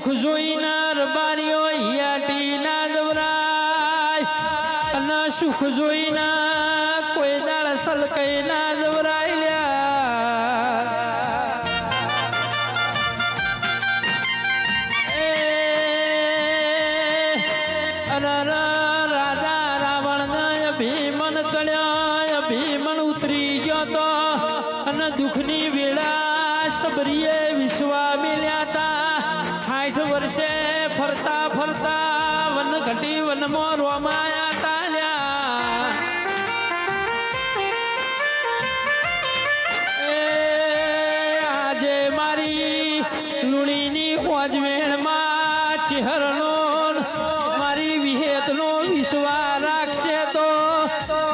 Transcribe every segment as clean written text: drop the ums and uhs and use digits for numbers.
સુખ જોઈનાર બારીઓ હિયાટી ના દવરાય અને સુખ જોઈના કોઈ દાળ સલકઈ ના દવરાય લ્યા રાજા રાવણ ભીમન ચડ્યા ભીમન ઉતરી ગયો તો અને દુઃખની વેળા સબરીએ વિશ્વા મેલ્યા તા 60 વર્ષે ફરતા ફરતા વન ઘટી વનમાં રોમાયા તાલ્યા આજે મારી લુણીની ઓજવેણમાં ચહેરનો મારી વિહેતનો વિશ્વા રાખશે તો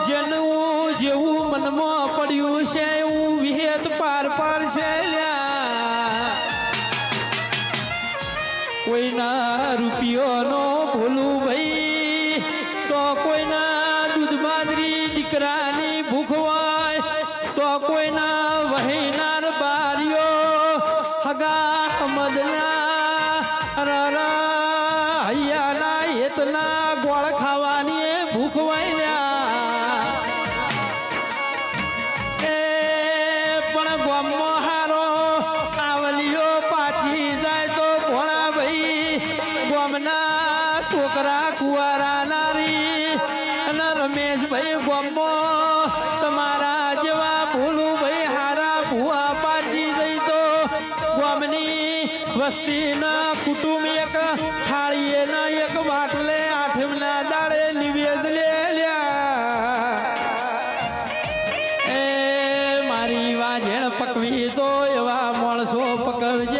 જેનું જેવું મનમાં પડ્યું છે એવું વિહેત પાર પાડશે કોઈના રૂપિયોનો ભૂલું ભાઈ તો કોઈના દૂધ બાજરી દીકરાની ભૂખ હોય તો કોઈના વહીનાર બારીઓ હગા મદના હૈયાના હેતના ગોળ ખાવાની ભૂખ હોય એ પણ ગમો હારો આવલીઓ પાછી જાય તો ભોળા ભાઈ ગોમના છોકરા કુવારા નારી અને રમેશભાઈ ગોમો તમારા જેવા ભૂલું ભાઈ હારા ભૂવા પાછી જઈ તો ગોમની વસ્તીના કુટુંબ એક થાળીએ ના એક બાટલે આઠમના દાડે નિવેદ લે એ મારી વાજણ પકવી તો એવા માણસો પકવજે